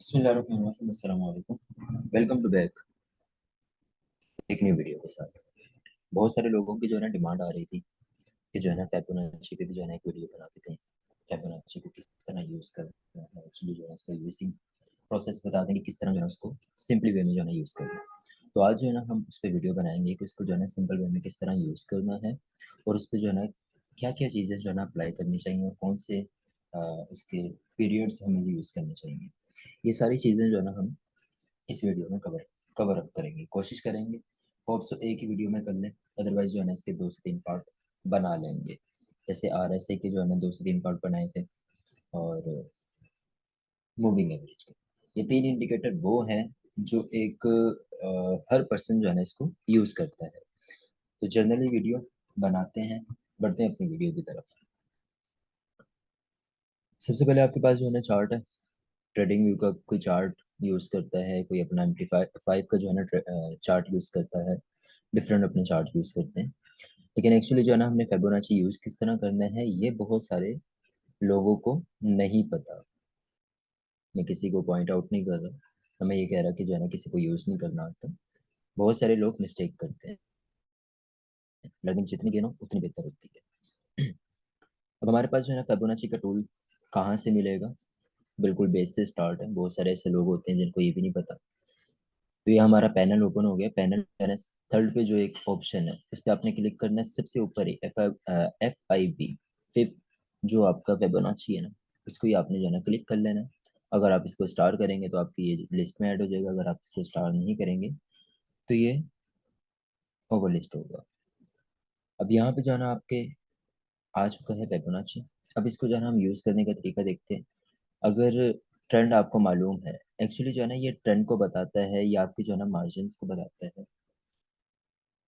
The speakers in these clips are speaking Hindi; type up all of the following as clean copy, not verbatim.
बिस्मिल्लाहिर्रहमानिर्रहीम, अस्सलाम वालेकुम। वेलकम टू बैक एक न्यू वीडियो के साथ। बहुत सारे लोगों की जो है ना डिमांड आ रही थी कि जो है ना फिबोनाची पे भी जो है ना एक वीडियो बनाते थे। फिबोनाची को किस तरह यूज़ करना है, एक्चुअली जो है इसका यूजिंग प्रोसेस बता दें कि किस तरह जो है उसको सिंपली वे में जो है ना यूज़ करना है। तो आज जो है ना हम उस पर वीडियो बनाएंगे कि उसको जो है ना सिंपल वे में किस तरह यूज़ करना है, और उस पर जो है ना क्या क्या चीज़ें जो है ना अप्लाई करनी चाहिए, और कौन से उसके पीरियड्स हमें यूज़ करने चाहिए। ये सारी चीज़ें जो है ना हम इस वीडियो में कवर अप करेंगे, कोशिश करेंगे। होप सो एक ही वीडियो में कर लें, अदरवाइज जो है ना इसके 2 से 3 पार्ट बना लेंगे। जैसे RSI के जो है ना 2 से 3 पार्ट बनाए थे, और मूविंग एवरेज के। ये 3 इंडिकेटर वो हैं जो एक हर पर्सन जो है ना इसको यूज़ करता है। तो जनरली वीडियो बनाते हैं, बढ़ते हैं अपनी वीडियो की तरफ। सबसे पहले आपके पास जो है ना चार्ट है, ट्रेडिंग व्यू का कोई चार्ट यूज़ करता है, कोई अपना MT5 का जो है ना चार्ट यूज़ करता है। डिफरेंट अपने चार्ट यूज़ करते हैं, लेकिन एक्चुअली जो है ना हमने फिबोनाची यूज़ किस तरह करना है ये बहुत सारे लोगों को नहीं पता। मैं किसी को पॉइंट आउट नहीं कर रहा, तो मैं ये कह रहा कि जो है ना किसी को यूज़ नहीं करना आता। बहुत सारे लोग मिस्टेक करते हैं, लेकिन जितनी गिनो उतनी बेहतर होती है। अब हमारे पास जो है ना फिबोनाची का टूल कहाँ से मिलेगा। बिल्कुल बेस से स्टार्ट है। बहुत सारे ऐसे लोग होते हैं जिनको ये भी नहीं पता। तो ये हमारा पैनल ओपन हो गया। पैनल मैंने थर्ड पे जो एक ऑप्शन है उस पर आपने क्लिक करना है। सबसे ऊपर ही FIB, फिफ्थ, जो आपका फिबोनाची है ना, उसको ही आपने जो है ना क्लिक कर लेना है। अगर आप इसको स्टार करेंगे तो आपकी ये लिस्ट में ऐड हो जाएगा। अगर आप इसको स्टार नहीं करेंगे तो ये ओवर लिस्ट होगा। अब यहाँ पे जो है ना आपके आ चुका है फिबोनाची। अब इसको जो है ना हम यूज़ करने का तरीका देखते हैं। अगर ट्रेंड आपको मालूम है, एक्चुअली जो है ना ये ट्रेंड को बताता है या आपके जो है ना मार्जिन्स को बताता है।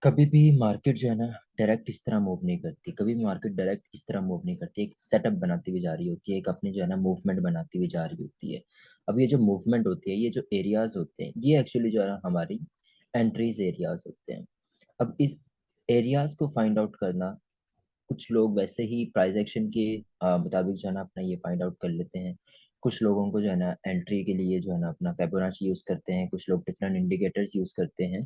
कभी भी मार्केट जो है ना डायरेक्ट इस तरह मूव नहीं करती। कभी भी मार्केट डायरेक्ट इस तरह मूव नहीं करती। एक सेटअप बनाती हुई जा रही होती है, एक अपने जो है ना मूवमेंट बनाती हुई जा रही होती है। अब ये जो मूवमेंट होती है, ये जो एरियाज होते हैं, ये एक्चुअली जो है ना हमारी एंट्रीज एरियाज होते हैं। अब इस एरियाज को फाइंड आउट करना, कुछ लोग वैसे ही प्राइस एक्शन के मुताबिक जो है ना अपना ये फाइंड आउट कर लेते हैं। कुछ लोगों को जो है ना एंट्री के लिए जो है ना अपना फिबोनाची यूज़ करते हैं। कुछ लोग डिफरेंट इंडिकेटर्स यूज़ करते हैं।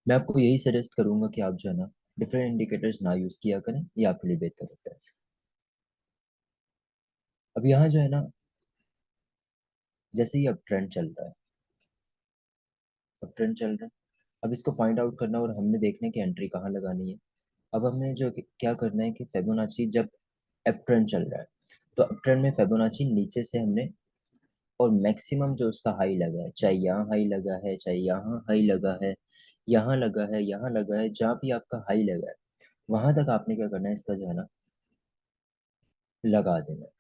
मैं आपको यही सजेस्ट करूंगा कि आप जो है ना डिफरेंट इंडिकेटर्स ना यूज़ किया करें, ये आपके लिए बेहतर होता है। अब यहाँ जो है ना, जैसे ही अब ट्रेंड चल रहा है, अब ट्रेंड चल रहा है, अब इसको फाइंड आउट करना और हमने देखना है कि एंट्री कहाँ लगानी है। अब हमें जो क्या करना है कि फिबोनाची जब अप ट्रेंड चल रहा है, तो अप ट्रेंड में फिबोनाची नीचे से हमने, और मैक्सिमम जो उसका हाई लगा है, चाहे यहाँ हाई लगा है, चाहे यहाँ हाई लगा है, यहाँ लगा है, यहाँ लगा है, जहाँ भी आपका हाई लगा है, वहां तक आपने क्या करना है, इसका जो है ना लगा देना है।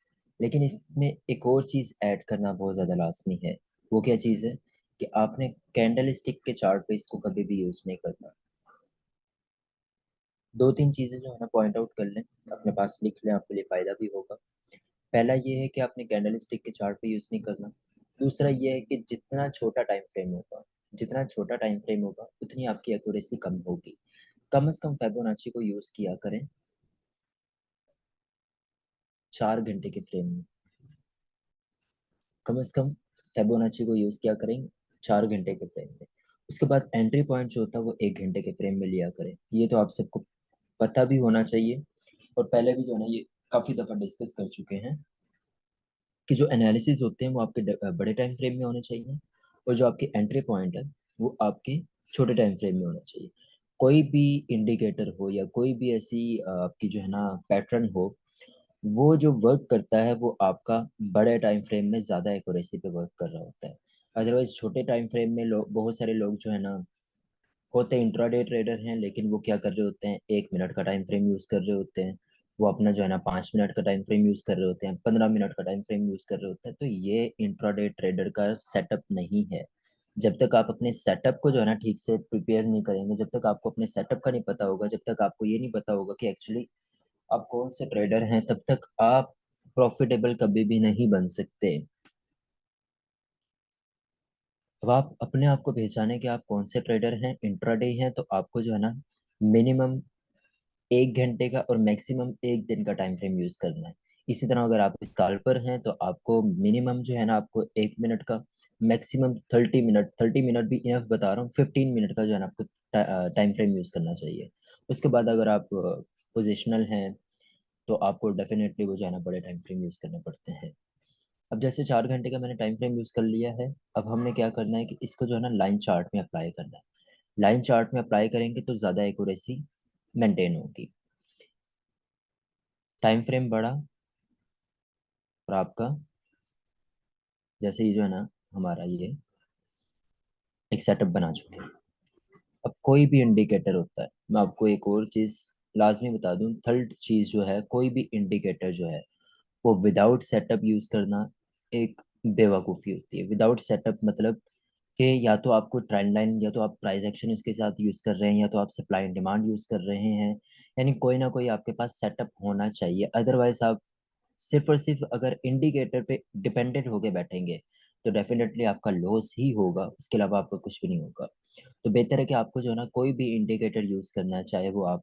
लेकिन इसमें एक और चीज ऐड करना बहुत ज्यादा लाजमी है। वो क्या चीज है कि आपने कैंडल स्टिक के चार्ट पे इसको कभी भी यूज नहीं करना। 2-3 चीजें जो है ना पॉइंट आउट कर लें, अपने पास लिख लें, आपके लिए फायदा भी होगा। पहला ये है कि आपने कैंडल स्टिक के चार्ट पे यूज नहीं करना। दूसरा ये है कि जितना छोटा टाइम फ्रेम होगा, जितना छोटा टाइम फ्रेम होगा उतनी आपकी एक्यूरेसी कम होगी। कम से कम फिबोनाची को यूज किया करें 4 घंटे के फ्रेम में। कम से कम फिबोनाची को यूज किया करें 4 घंटे के फ्रेम में। उसके बाद एंट्री पॉइंट जो होता है वो 1 घंटे के फ्रेम में लिया करें। ये तो आप सबको पता भी होना चाहिए, और पहले भी जो है ना ये काफी दफा डिस्कस कर चुके हैं कि जो एनालिसिस होते हैं वो आपके बड़े टाइम फ्रेम में होने चाहिए, और जो आपके एंट्री पॉइंट है वो आपके छोटे टाइम फ्रेम में होना चाहिए। कोई भी इंडिकेटर हो या कोई भी ऐसी आपकी जो है ना पैटर्न हो, वो जो वर्क करता है वो आपका बड़े टाइम फ्रेम में ज़्यादा एक्यूरेसी पे वर्क कर रहा होता है। अदरवाइज छोटे टाइम फ्रेम में लोग, बहुत सारे लोग जो है ना होते इंट्राडे ट्रेडर हैं, लेकिन वो क्या कर रहे होते हैं, 1 मिनट का टाइम फ्रेम यूज़ कर रहे होते हैं। वो अपना जो है ना 5 मिनट का टाइम फ्रेम यूज़ कर रहे होते हैं, 15 मिनट का टाइम फ्रेम यूज़ कर रहे होते हैं। तो ये इंट्राडे ट्रेडर का सेटअप नहीं है। जब तक आप अपने सेटअप को जो है ना ठीक से प्रिपेयर नहीं करेंगे, जब तक आपको अपने सेटअप का नहीं पता होगा, जब तक आपको ये नहीं पता होगा कि एक्चुअली आप कौन से ट्रेडर हैं, तब तक आप प्रॉफिटेबल कभी भी नहीं बन सकते। अब आप अपने आप को पहचाने कि आप कौन से ट्रेडर हैं, इंट्राडे हैं, तो आपको जो है ना मिनिमम 1 घंटे का और मैक्सिमम 1 दिन का टाइम फ्रेम यूज करना है। इसी तरह अगर आप स्काल्पर हैं तो आपको मिनिमम जो है ना, आपको 1 मिनट का, मैक्सिमम 30 मिनट, 30 मिनट भी इनफ बता रहा हूँ, 15 मिनट का जो है ना आपको टाइम फ्रेम यूज़ करना चाहिए। उसके बाद अगर आप पोजिशनल हैं तो आपको डेफिनेटली वो जो है ना बड़े टाइम फ्रेम यूज़ करने पड़ते हैं। अब जैसे 4 घंटे का मैंने टाइम फ्रेम यूज़ कर लिया है, अब हमने क्या करना है कि इसको जो है ना लाइन चार्ट में अप्लाई करना है। लाइन चार्ट में अप्लाई करेंगे तो ज़्यादा एक्यूरेसी मेंटेन होगी। टाइम फ्रेम बढ़ा और आपका जैसे ये जो है ना हमारा ये एक सेटअप बना चुके हैं। अब कोई भी इंडिकेटर होता है, मैं आपको एक और चीज़ लाजमी बता दूं, थर्ड चीज़ जो है, कोई भी इंडिकेटर जो है वो विदाउट सेटअप यूज़ करना एक बेवकूफ़ी होती है। विदाउट सेटअप मतलब कि या तो आपको ट्रेंड लाइन, या तो आप प्राइस एक्शन उसके साथ यूज़ कर रहे हैं, या तो आप सप्लाई एंड डिमांड यूज़ कर रहे हैं। यानी कोई ना कोई आपके पास सेटअप होना चाहिए, अदरवाइज आप सिर्फ और सिर्फ अगर इंडिकेटर पे डिपेंडेंट होके बैठेंगे तो डेफिनेटली आपका लॉस ही होगा, उसके अलावा आपका कुछ भी नहीं होगा। तो बेहतर है कि आपको जो है ना कोई भी इंडिकेटर यूज़ करना है, चाहे वो आप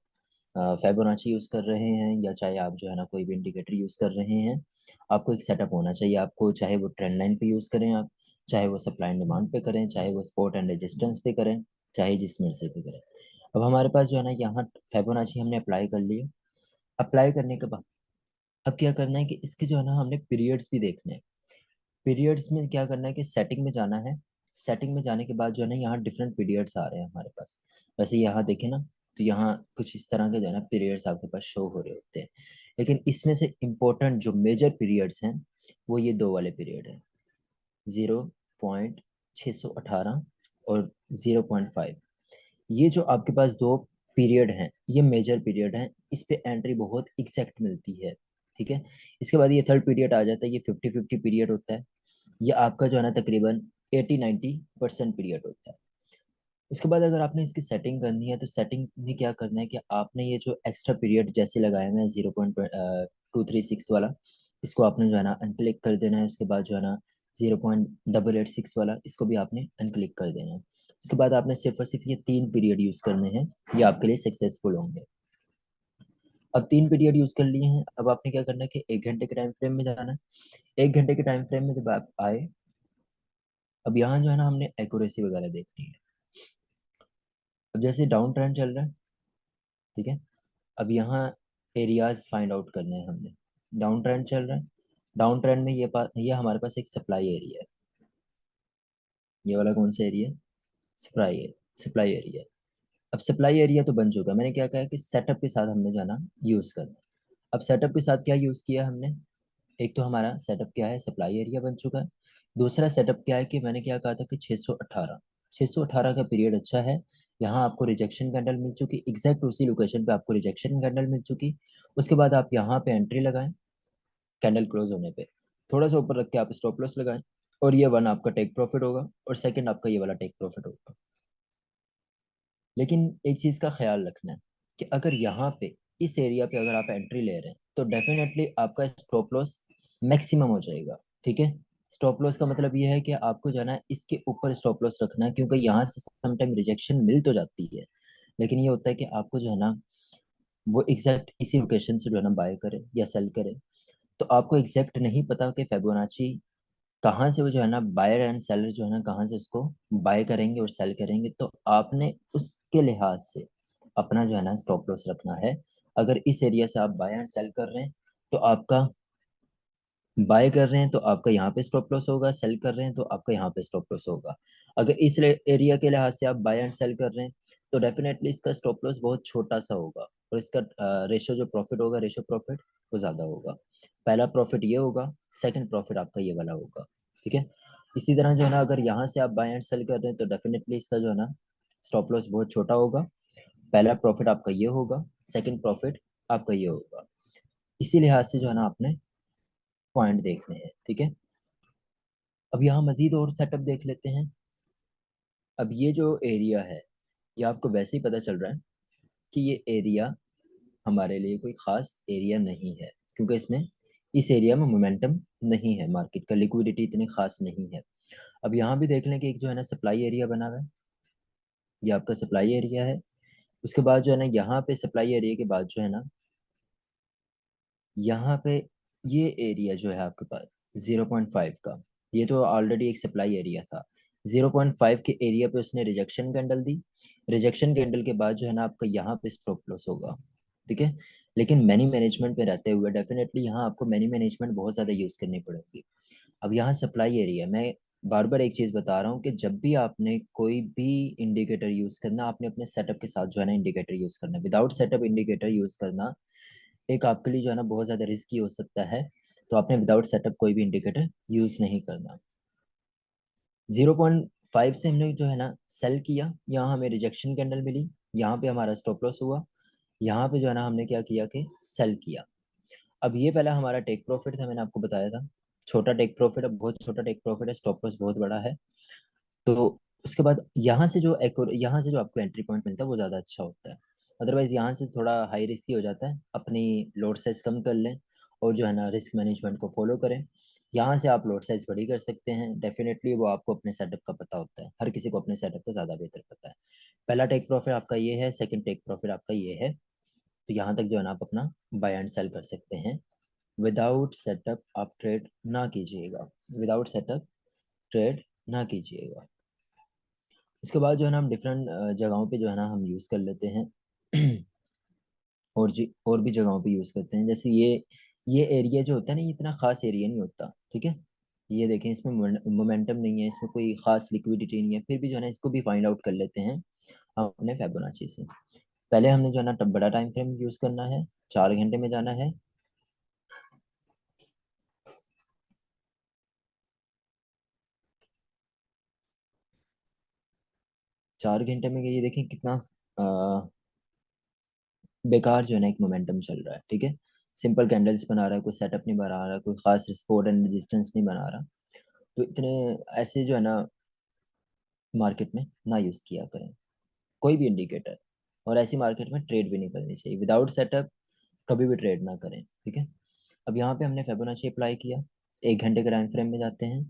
फिबोनाची यूज़ कर रहे हैं या चाहे आप जो है ना कोई भी इंडिकेटर यूज़ कर रहे हैं, आपको एक सेटअप होना चाहिए। आपको चाहे वो ट्रेंड लाइन पे यूज़ करें आप, चाहे वो सप्लाई एंड डिमांड पे करें, चाहे वो सपोर्ट एंड रेजिस्टेंस पे करें, चाहे जिस मर्जी पे करें। अब हमारे पास जो है ना यहाँ फिबोनाची हमने अप्लाई कर लिया। अप्लाई करने के बाद अब क्या करना है कि इसके जो है ना हमने पीरियड्स भी देखने हैं। पीरियड्स में क्या करना है कि सेटिंग में जाना है। सेटिंग में जाने के बाद जो है ना यहाँ डिफरेंट पीरियड्स आ रहे हैं हमारे पास। वैसे यहाँ देखें ना, तो यहाँ कुछ इस तरह के जो है ना पीरियड्स आपके पास शो हो रहे होते हैं। लेकिन इसमें से इम्पोर्टेंट जो मेजर पीरियड्स हैं वो ये दो वाले पीरियड हैं, 0.618 और 0.5। ये जो आपके पास दो पीरियड हैं ये मेजर पीरियड हैं, इस पे एंट्री बहुत एग्जैक्ट मिलती है। ठीक है। इसके बाद ये थर्ड पीरियड आ जाता है, ये 50-50 पीरियड होता है। ये आपका जो है ना तकरीबन 80-90% पीरियड होता है। उसके बाद अगर आपने इसकी सेटिंग करनी है तो सेटिंग में क्या करना है कि आपने ये जो एक्स्ट्रा पीरियड जैसे लगाए हुए हैं 0.236 वाला, इसको आपने जो है ना अनक्लिक कर देना है। उसके बाद जो है ना 0.886 वाला, इसको भी आपने अनक्लिक कर देना है। उसके बाद आपने सिर्फ और सिर्फ ये तीन पीरियड यूज़ करने हैं, ये आपके लिए सक्सेसफुल होंगे। अब तीन पीरियड यूज़ कर लिए हैं, अब आपने क्या करना है कि 1 घंटे के टाइम फ्रेम में जाना है। 1 घंटे के टाइम फ्रेम में जब आप आए, अब यहाँ जो है ना हमने एक्यूरेसी वगैरह देखनी है। अब जैसे डाउन ट्रेंड चल रहा है, ठीक है, अब यहाँ एरियाज फाइंड आउट करने हैं हमने। डाउन ट्रेंड चल रहा है, डाउन ट्रेंड में ये हमारे पास एक सप्लाई एरिया है। ये वाला कौन सा एरिया है? सप्लाई एरिया है। अब सप्लाई एरिया तो बन चुका है, मैंने क्या कहा कि सेटअप के साथ हमने जाना यूज़ करना है। अब सेटअप के साथ क्या यूज़ किया हमने? एक तो हमारा सेटअप क्या है, सप्लाई एरिया बन चुका है। दूसरा सेटअप क्या है कि मैंने क्या कहा था कि 618 का पीरियड अच्छा है। यहाँ आपको रिजेक्शन कैंडल मिल चुकी, एग्जैक्ट उसी लोकेशन पे आपको रिजेक्शन कैंडल मिल चुकी। उसके बाद आप यहाँ पे एंट्री लगाएं, कैंडल क्लोज होने पे थोड़ा सा ऊपर रख के आप स्टॉप लॉस लगाएं, और ये वन आपका टेक प्रॉफिट होगा और सेकंड आपका ये वाला टेक प्रॉफिट होगा। लेकिन एक चीज़ का ख्याल रखना है कि अगर यहाँ पे इस एरिया पे अगर आप एंट्री ले रहे हैं तो डेफिनेटली आपका स्टॉप लॉस मैक्सिमम हो जाएगा। ठीक है। स्टॉप लॉस का मतलब ये है कि आपको जो है ना इसके ऊपर स्टॉप लॉस रखना है, क्योंकि यहाँ से समटाइम रिजेक्शन मिल तो जाती है, लेकिन ये होता है कि आपको जो है ना वो एग्जैक्ट इसी लोकेशन से जो है ना बाय करे या सेल करे। तो आपको एग्जैक्ट नहीं पता कि फिबोनाची कहाँ से वो जो है ना बायर एंड सेलर जो है ना कहाँ से उसको बाय करेंगे और सेल करेंगे, तो आपने उसके लिहाज से अपना जो है ना स्टॉप लॉस रखना है। अगर इस एरिया से आप बाय एंड सेल कर रहे हैं तो आपका, बाय कर रहे हैं तो आपका यहाँ पे स्टॉप लॉस होगा, सेल कर रहे हैं तो आपका यहाँ पे स्टॉप लॉस होगा। अगर इस एरिया के लिहाज से आप बाय एंड सेल कर रहे हैं तो डेफिनेटली इसका स्टॉप लॉस बहुत छोटा सा होगा, और इसका रेशो जो प्रॉफिट होगा, रेशो प्रॉफिट वो ज़्यादा होगा। पहला प्रॉफिट ये होगा, सेकंड प्रॉफिट आपका ये वाला होगा। ठीक है। इसी तरह जो है ना अगर यहाँ से आप बाय एंड सेल कर रहे हैं तो डेफिनेटली इसका जो है ना स्टॉप लॉस बहुत छोटा होगा। पहला प्रॉफिट आपका ये होगा, सेकंड प्रॉफिट आपका ये होगा। इसी लिहाज से जो है ना आपने पॉइंट देखने हैं। ठीक है। अब यहाँ मजीद और सेटअप देख लेते हैं। अब ये जो एरिया है, ये आपको वैसे ही पता चल रहा है कि ये एरिया हमारे लिए कोई ख़ास एरिया नहीं है, क्योंकि इसमें इस एरिया में मोमेंटम नहीं है, मार्केट का लिक्विडिटी इतनी ख़ास नहीं है। अब यहाँ भी देख लें कि एक जो है ना सप्लाई एरिया बना हुआ है, ये आपका सप्लाई एरिया है। उसके बाद जो है ना यहाँ पे सप्लाई एरिया के बाद जो है ना यहाँ पे ये एरिया जो है आपके पास 0.5 का, ये तो ऑलरेडी एक सप्लाई एरिया था। 0.5 के एरिया पे उसने रिजेक्शन कैंडल दी। रिजेक्शन कैंडल के बाद जो है ना आपका यहाँ पे स्टॉप लॉस होगा, ठीक है। लेकिन मनी मैनेजमेंट में रहते हुए डेफिनेटली यहाँ आपको मनी मैनेजमेंट बहुत ज़्यादा यूज़ करनी पड़ेगी। अब यहाँ सप्लाई एरिया, मैं बार बार एक चीज़ बता रहा हूँ कि जब भी आपने कोई भी इंडिकेटर यूज़ करना, आपने अपने सेटअप के साथ जो है ना इंडिकेटर यूज़ करना। विदाउट सेटअप इंडिकेटर यूज़ करना एक आपके लिए जो है ना बहुत ज़्यादा रिस्की हो सकता है। तो आपने विदाउट सेटअप कोई भी इंडिकेटर यूज़ नहीं करना। 0.5 से हमने जो है ना सेल किया, यहाँ हमें रिजेक्शन कैंडल मिली, यहाँ पे हमारा स्टॉप लॉस हुआ, यहाँ पे जो है ना हमने क्या किया कि सेल किया। अब ये पहला हमारा टेक प्रॉफिट था, मैंने आपको बताया था। छोटा टेक प्रॉफिट है, बहुत छोटा टेक प्रॉफिट है, स्टॉप लॉस बहुत बड़ा है। तो उसके बाद यहाँ से जो आपको एंट्री पॉइंट मिलता है वो ज़्यादा अच्छा होता है। अदरवाइज यहाँ से थोड़ा हाई रिस्की हो जाता है। अपनी लोड साइज कम कर लें और जो है ना रिस्क मैनेजमेंट को फॉलो करें। यहाँ से आप लोड साइज बड़ी कर सकते हैं, डेफिनेटली वो आपको अपने सेटअप का पता होता है, हर किसी को अपने सेटअप का ज़्यादा बेहतर पता है। पहला टेक प्रॉफिट आपका ये है, सेकंड टेक प्रॉफिट आपका ये है। तो यहाँ तक जो है ना आप अपना बाय एंड सेल कर सकते हैं। विदाउट सेटअप आप ट्रेड ना कीजिएगा, विदाउट सेटअप ट्रेड ना कीजिएगा। इसके बाद जो है ना हम डिफरेंट जगहों पे जो है ना हम यूज़ कर लेते हैं। और भी जगहों पे यूज़ करते हैं। जैसे ये एरिया जो होता है ना, ये इतना ख़ास एरिया नहीं होता, ठीक है। ये देखें, इसमें मोमेंटम नहीं है, इसमें कोई ख़ास लिक्विडिटी नहीं है, फिर भी जो है ना इसको भी फाइंड आउट कर लेते हैं हम अपने फिबोनाची से। पहले हमने जो है ना बड़ा टाइम फ्रेम यूज़ करना है, 4 घंटे में जाना है। 4 घंटे में ये देखें कितना बेकार जो है ना एक मोमेंटम चल रहा है, ठीक है। सिंपल कैंडल्स बना रहा है, कोई सेटअप नहीं बना रहा, कोई खास सपोर्ट एंड रेजिस्टेंस नहीं बना रहा। तो इतने ऐसे जो है ना मार्केट में ना यूज़ किया करें कोई भी इंडिकेटर। और ऐसी मार्केट में ट्रेड भी नहीं करनी चाहिए, विदाउट सेटअप कभी भी ट्रेड ना करें, ठीक है। अब यहाँ पे हमने फिबोनाची अप्लाई किया, 1 घंटे के टाइम फ्रेम में जाते हैं।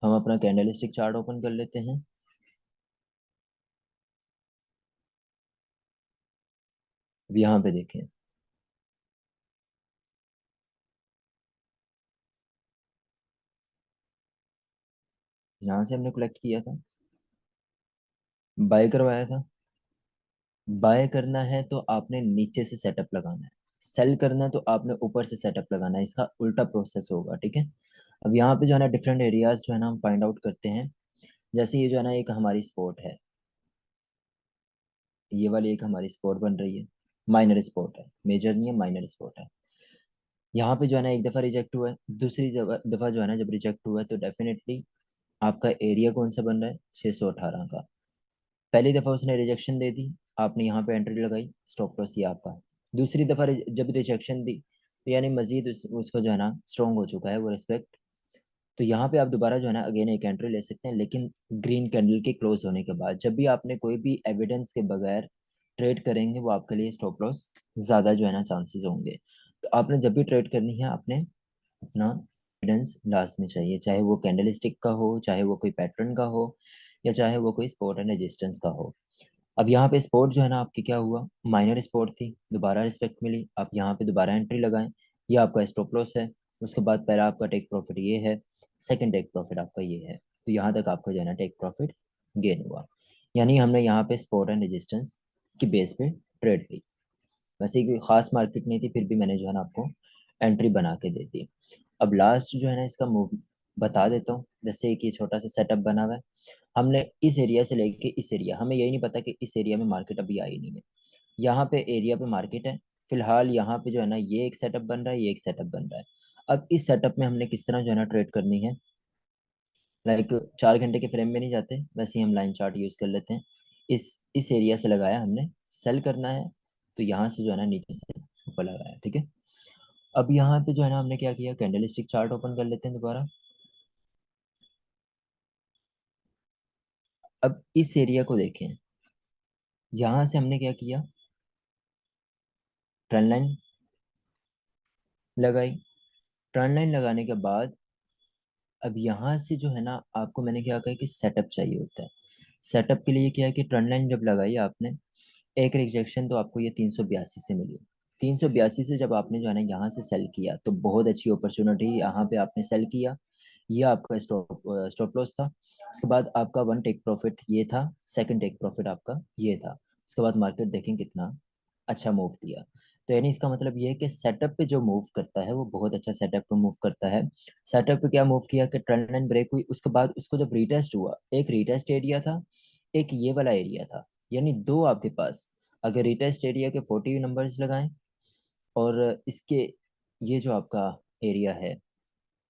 हम अपना कैंडलस्टिक चार्ट ओपन कर लेते हैं। अब यहाँ पे देखें, यहाँ से हमने कलेक्ट किया था, बाय करवाया था। बाय करना है तो आपने नीचे से सेटअप लगाना है, सेल करना है तो आपने ऊपर से सेटअप लगाना है, इसका उल्टा प्रोसेस होगा, ठीक है। अब यहाँ पे जो है ना डिफरेंट एरियाज जो है ना हम फाइंड आउट करते हैं। जैसे ये जो है ना एक हमारी स्पॉट है, ये वाली एक हमारी स्पॉट बन रही है, माइनर स्पॉट है, मेजर नहीं है, माइनर स्पॉट है। यहाँ पे जो है ना एक दफ़ा रिजेक्ट हुआ है, दूसरी दफ़ा जो है ना जब रिजेक्ट हुआ है तो डेफिनेटली आपका एरिया कौन सा बन रहा है, 618 का। पहली दफ़ा उसने रिजेक्शन दे दी, आपने यहाँ पे एंट्री लगाई, स्टॉप लॉस ये आपका। दूसरी दफ़ा जब रिजेक्शन दी तो यानी मजीद उसको जो है ना स्ट्रॉन्ग हो चुका है वो रिस्पेक्ट। तो यहाँ पे आप दोबारा जो है ना अगेन एक एंट्री ले सकते हैं, लेकिन ग्रीन कैंडल के क्लोज होने के बाद। जब भी आपने कोई भी एविडेंस के बगैर ट्रेड करेंगे वो आपके लिए स्टॉप लॉस ज़्यादा जो है ना चांसेस होंगे। तो आपने जब भी ट्रेड करनी है आपने अपना एविडेंस लास्ट में चाहिए, चाहे वो कैंडल स्टिक का हो, चाहे वो कोई पैटर्न का हो, या चाहे वो कोई सपोर्ट एंड रेजिस्टेंस का हो। अब यहाँ पे स्पोर्ट जो है ना आपकी क्या हुआ, माइनर स्पोर्ट थी, दोबारा रिस्पेक्ट मिली, आप यहाँ पे दोबारा एंट्री लगाएं। ये आपका स्टॉप लॉस है। उसके बाद पहला आपका टेक प्रॉफिट ये है, सेकंड टेक प्रॉफिट आपका ये है। तो यहाँ तक आपका जो है ना टेक प्रॉफिट गेन हुआ। यानी हमने यहाँ पे सपोर्ट एंड रेजिस्टेंस की बेस पे ट्रेड की। वैसे ही कोई खास मार्केट नहीं थी, फिर भी मैंने जो है ना आपको एंट्री बना के दे दी। अब लास्ट जो है ना इसका मूव बता देता हूँ। जैसे एक ये छोटा सा सेटअप बना हुआ है, हमने इस एरिया से लेके इस एरिया, हमें यही नहीं पता कि इस एरिया में मार्केट अभी आई नहीं है। यहाँ पे एरिया पे मार्केट है फिलहाल, यहाँ पे जो है ना ये एक सेटअप बन रहा है, ये एक सेटअप बन रहा है। अब इस सेटअप में हमने किस तरह जो है ना ट्रेड करनी है, लाइक 4 घंटे के फ्रेम में नहीं जाते, वैसे ही हम लाइन चार्ट यूज कर लेते हैं। इस एरिया से लगाया हमने, सेल करना है तो यहाँ से जो है ना नीचे से ऊपर लगाया, ठीक है। अब यहाँ पे जो है ना हमने क्या किया, कैंडलस्टिक चार्ट ओपन कर लेते हैं दोबारा। अब इस एरिया को देखें, यहाँ से हमने क्या किया, ट्रेंड लाइन लगाई। ट्रेंड लाइन लगाने के बाद अब यहाँ से जो है ना आपको मैंने क्या कहा कि सेटअप चाहिए होता है। सेटअप के लिए क्या है कि ट्रेंड लाइन जब लगाई आपने, एक रिजेक्शन तो आपको ये 382 से मिली। 382 से जब आपने जो है ना यहाँ से सेल किया तो बहुत अच्छी अपॉर्चुनिटी, यहाँ पे आपने सेल किया, ये आपका स्टॉप लॉस था। उसके बाद आपका वन टेक प्रॉफिट ये था, सेकंड टेक प्रॉफिट आपका ये था। उसके बाद मार्केट देखें कितना अच्छा मूव दिया। तो यानी इसका मतलब ये है कि सेटअप पे जो मूव करता है वो बहुत अच्छा सेटअप पे मूव करता है। सेटअप पे क्या मूव किया कि ट्रेंड लाइन ब्रेक हुई, उसके बाद उसको जब रीटेस्ट हुआ, एक रीटेस्ट एरिया था, एक ये वाला एरिया था, यानी दो आपके पास। अगर रिटेस्ट एरिया के 40 नंबर्स लगाएं और इसके ये जो आपका एरिया है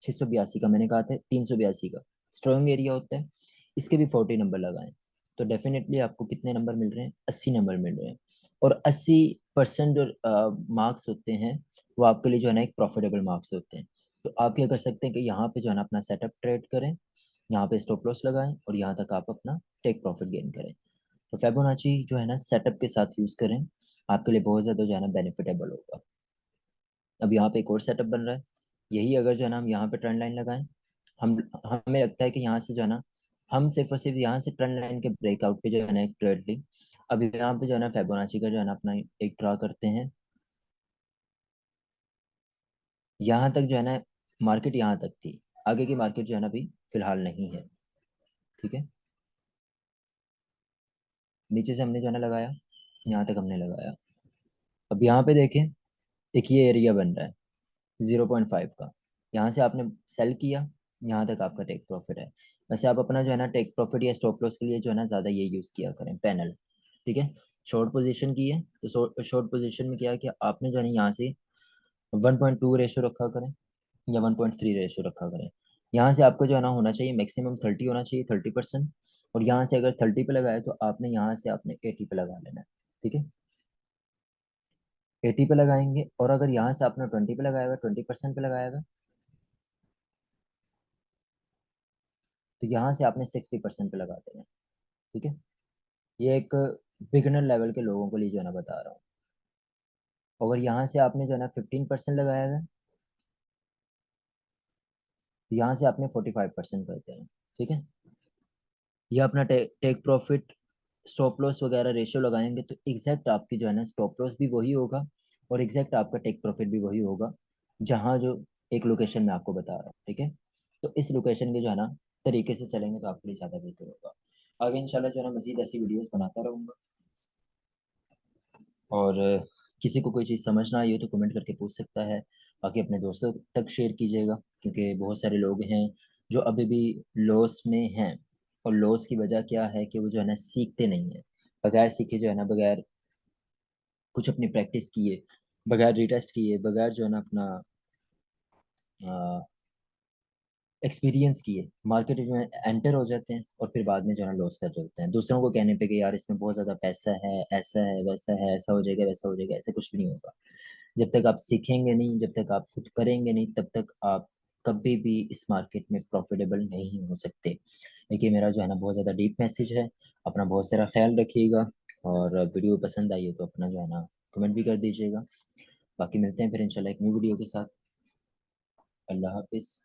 682 का, मैंने कहा था 382 का स्ट्रॉन्ग एरिया होता है, इसके भी 40 नंबर लगाएं, तो डेफिनेटली आपको कितने नंबर मिल रहे हैं, 80 नंबर मिल रहे हैं। और 80% जो मार्क्स होते हैं वो आपके लिए जो है ना एक प्रॉफिटेबल मार्क्स होते हैं। तो आप क्या कर सकते हैं कि यहाँ पे जो है ना अपना सेटअप ट्रेड करें, यहाँ पे स्टॉप लॉस लगाएं और यहाँ तक आप अपना टेक प्रॉफिट गेन करें। तो फिबोनाची जो है ना सेटअप के साथ यूज करें, आपके लिए बहुत ज़्यादा जो है ना बेनिफिटेबल होगा। अब यहाँ पे एक और सेटअप बन रहा है, यही अगर जो है ना हम यहाँ पे ट्रेंड लाइन लगाएं, हम हमें लगता है कि यहाँ से जो है ना हम सिर्फ और सिर्फ यहाँ से ट्रेंड लाइन के ब्रेकआउट पे जो है ना एक ट्रेड ली। अब यहाँ पे जो है ना फिबोनाची का जो है ना अपना एक ड्रा करते हैं, यहाँ तक जो है ना मार्केट यहाँ तक थी, आगे की मार्केट जो है ना अभी फिलहाल नहीं है। ठीक है, नीचे से हमने जो है ना लगाया, यहाँ तक हमने लगाया। अब यहाँ पे देखें, एक ये एरिया बन रहा है 0.5 का, यहाँ से आपने सेल किया, यहाँ तक आपका टेक प्रॉफिट है। वैसे आप अपना जो है ना टेक प्रॉफिट या स्टॉप लॉस के लिए जो है ना ज़्यादा ये यूज़ किया करें पैनल। ठीक है, शॉर्ट पोजीशन की है तो शॉर्ट पोजीशन में क्या है कि आपने जो है ना यहाँ से 1.2 रेशो रखा करें या 1.3 रेशो रखा करें। यहाँ से आपको जो है ना होना चाहिए मैक्सिमम 30 होना चाहिए, 30%। और यहाँ से अगर 30 पे लगाए तो आपने यहाँ से आपने 80 पे लगा लेना है। ठीक है, 80 पे लगाएंगे, और अगर यहाँ से आपने 20 पे लगाया हुआ, 20% पे लगाया हुआ, तो यहाँ से आपने 60% पे लगा देना है। ठीक है, ये एक बिगिनर लेवल के लोगों के लिए जो है ना बता रहा हूँ। अगर यहाँ से आपने जो है ना 15% लगाया हुआ है, तो यहाँ से आपने 45% कर देना। ठीक है, ये अपना टेक प्रॉफिट स्टॉप लॉस वगैरह रेशियो लगाएंगे तो एग्जैक्ट आपकी जो है ना स्टॉप लॉस भी वही होगा और एग्जैक्ट आपका टेक प्रॉफिट भी वही होगा, जहाँ जो एक लोकेशन में आपको बता रहा हूँ। ठीक है, तो इस लोकेशन के जो है ना तरीके से चलेंगे तो आपके लिए ज़्यादा बेहतर होगा। आगे इंशाल्लाह जो है ना मज़ीद ऐसी वीडियोस बनाता रहूँगा। और किसी को कोई चीज़ समझ ना आई हो तो कमेंट करके पूछ सकता है, बाकी अपने दोस्तों तक शेयर कीजिएगा, क्योंकि बहुत सारे लोग हैं जो अभी भी लॉस में हैं। और लॉस की वजह क्या है कि वो जो है ना सीखते नहीं है, बगैर सीखे जो है ना, बगैर कुछ अपनी प्रैक्टिस किए, बगैर रिटेस्ट किए, बगैर जो है ना अपना एक्सपीरियंस किए मार्केट में एंटर हो जाते हैं और फिर बाद में जो है ना लॉस कर रहे होते हैं दूसरों को कहने पे कि यार इसमें बहुत ज़्यादा पैसा है, ऐसा है, वैसा है, ऐसा हो जाएगा, वैसा हो जाएगा। ऐसा कुछ भी नहीं होगा। जब तक आप सीखेंगे नहीं, जब तक आप खुद करेंगे नहीं, तब तक आप कभी भी इस मार्केट में प्रॉफिटेबल नहीं हो सकते। देखिए, मेरा जो है ना बहुत ज़्यादा डीप मैसेज है। अपना बहुत सारा ख्याल रखिएगा, और वीडियो पसंद आई हो तो अपना जो है ना कमेंट भी कर दीजिएगा। बाकी मिलते हैं फिर इंशाल्लाह एक न्यू वीडियो के साथ। अल्लाह हाफिज़।